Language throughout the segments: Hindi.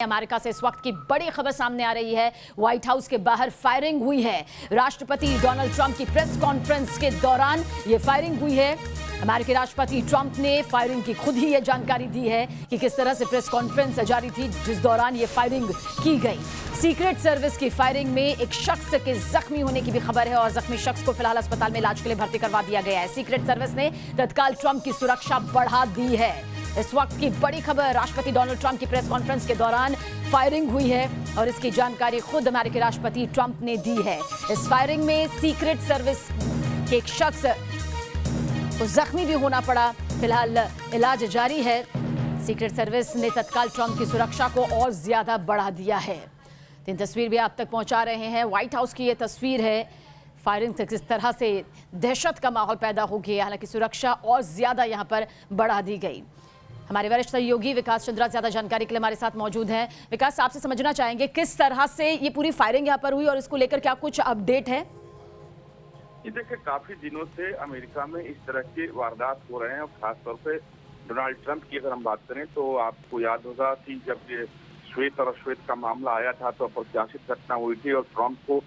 अमेरिका से इस वक्त की बड़ी खबर सामने आ रही है। व्हाइट हाउस के बाहर फायरिंग हुई है। राष्ट्रपति डोनाल्ड ट्रंप की प्रेस कॉन्फ्रेंस के दौरान ये फायरिंग हुई है। अमेरिकी राष्ट्रपति ट्रंप ने फायरिंग की खुद ही ये जानकारी दी है कि किस तरह से प्रेस कॉन्फ्रेंस जारी थी जिस दौरान ये फायरिंग की गई। सीक्रेट सर्विस की फायरिंग में एक शख्स के जख्मी होने की भी खबर है और जख्मी शख्स को फिलहाल अस्पताल में इलाज के लिए भर्ती करवा दिया गया है। सीक्रेट सर्विस ने तत्काल ट्रंप की सुरक्षा बढ़ा दी है। इस वक्त की बड़ी खबर, राष्ट्रपति डोनाल्ड ट्रंप की प्रेस कॉन्फ्रेंस के दौरान फायरिंग हुई है और इसकी जानकारी खुद अमेरिकी राष्ट्रपति ट्रंप ने दी है। इस फायरिंग में सीक्रेट सर्विस के एक शख्स को जख्मी भी होना पड़ा। फिलहाल इलाज जारी है। सीक्रेट सर्विस ने तत्काल ट्रंप की सुरक्षा को और ज्यादा बढ़ा दिया है। तीन तस्वीर भी आप तक पहुंचा रहे हैं। व्हाइट हाउस की ये तस्वीर है। फायरिंग से किस तरह से दहशत का माहौल पैदा हो गया, हालांकि सुरक्षा और ज्यादा यहां पर बढ़ा दी गई। हमारे वरिष्ठ सहयोगी विकास चंद्रा ज्यादा जानकारी के लिए हमारे साथ मौजूद हैं। विकास, आपसे समझना चाहेंगे किस तरह से ये पूरी फायरिंग यहाँ पर हुई और इसको लेकर क्या कुछ अपडेट है? ये देखिए, काफी दिनों से अमेरिका में इस तरह के वारदात हो रहे हैं और खासतौर पे डोनाल्ड ट्रंप की अगर हम बात करें तो आपको याद होगा कि जब ये श्वेत और अश्वेत का मामला आया था तो अप्रत्याशित घटना हुई थी और ट्रंप को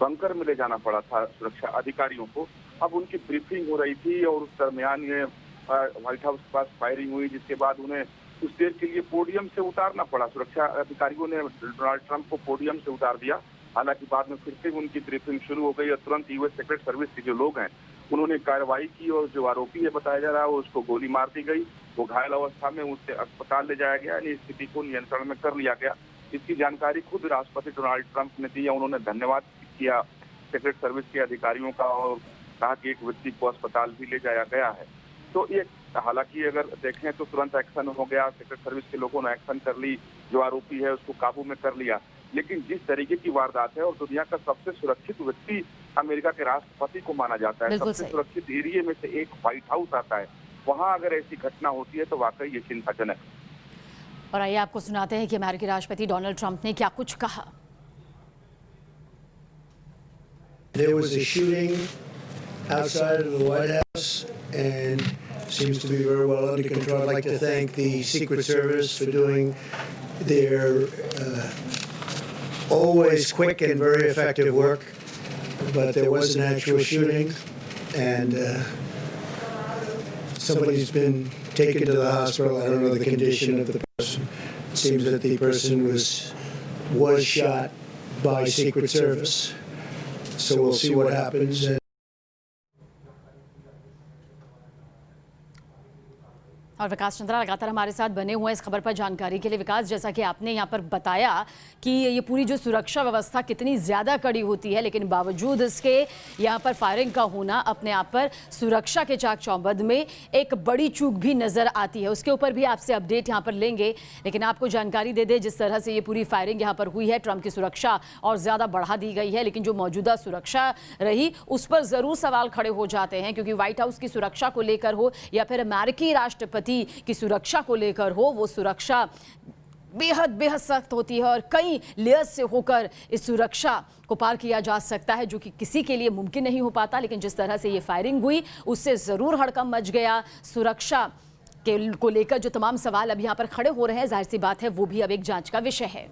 बंकर में ले जाना पड़ा था सुरक्षा अधिकारियों को। अब उनकी ब्रीफिंग हो रही थी और उस दरमियान ये व्हाइट हाउस के पास फायरिंग हुई, जिसके बाद उन्हें कुछ देर के लिए पोडियम से उतारना पड़ा। सुरक्षा अधिकारियों ने डोनाल्ड ट्रंप को पोडियम से उतार दिया। हालांकि बाद में फिर से उनकी ब्रीफिंग शुरू हो गई और तुरंत यूएस सीक्रेट सर्विस के जो लोग हैं उन्होंने कार्रवाई की और जो आरोपी है बताया जा रहा है उसको गोली मार दी गई। वो घायल अवस्था में उसे अस्पताल ले जाया गया, यानी स्थिति को नियंत्रण में कर लिया गया। इसकी जानकारी खुद राष्ट्रपति डोनाल्ड ट्रंप ने दी। उन्होंने धन्यवाद किया सीक्रेट सर्विस के अधिकारियों का और कहा कि एक व्यक्ति को अस्पताल भी ले जाया गया है। तो ये हालांकि अगर देखें तो तुरंत एक्शन हो गया, सीक्रेट सर्विस के लोगों ने एक्शन कर ली, जो आरोपी है उसको काबू में कर लिया। लेकिन जिस तरीके की वारदात है और दुनिया का सबसे सुरक्षित व्यक्ति अमेरिका के राष्ट्रपति को माना जाता है, सबसे सुरक्षित एरिया में से एक व्हाइट हाउस आता है, वहां अगर ऐसी घटना होती है तो वाकई ये चिंताजनक है। और आइए आपको सुनाते हैं कि अमेरिकी राष्ट्रपति डोनाल्ड ट्रंप ने क्या कुछ कहा। There was a shooting outside of the White House and seems to be very well under control. I'd like to thank the Secret Service for doing their always quick and very effective work. But there was an actual shooting and somebody's been taken to the hospital. I don't know the condition of the person. It seems that the person was shot by Secret Service. So we'll see what happens. और विकास चंद्रा लगातार हमारे साथ बने हुए इस खबर पर जानकारी के लिए। विकास, जैसा कि आपने यहाँ पर बताया कि ये पूरी जो सुरक्षा व्यवस्था कितनी ज़्यादा कड़ी होती है, लेकिन बावजूद इसके यहाँ पर फायरिंग का होना अपने आप पर सुरक्षा के चाक चौबंद में एक बड़ी चूक भी नज़र आती है। उसके ऊपर भी आपसे अपडेट यहाँ पर लेंगे, लेकिन आपको जानकारी दे दे जिस तरह से ये पूरी फायरिंग यहाँ पर हुई है, ट्रंप की सुरक्षा और ज़्यादा बढ़ा दी गई है। लेकिन जो मौजूदा सुरक्षा रही उस पर ज़रूर सवाल खड़े हो जाते हैं, क्योंकि व्हाइट हाउस की सुरक्षा को लेकर हो या फिर अमेरिकी राष्ट्रपति की सुरक्षा को लेकर हो, वो सुरक्षा बेहद सख्त होती है और कई लेयर्स से होकर इस सुरक्षा को पार किया जा सकता है, जो कि किसी के लिए मुमकिन नहीं हो पाता। लेकिन जिस तरह से ये फायरिंग हुई उससे ज़रूर हड़कंप मच गया। सुरक्षा को लेकर जो तमाम सवाल अब यहाँ पर खड़े हो रहे हैं, जाहिर सी बात है वो भी अब एक जांच का विषय है।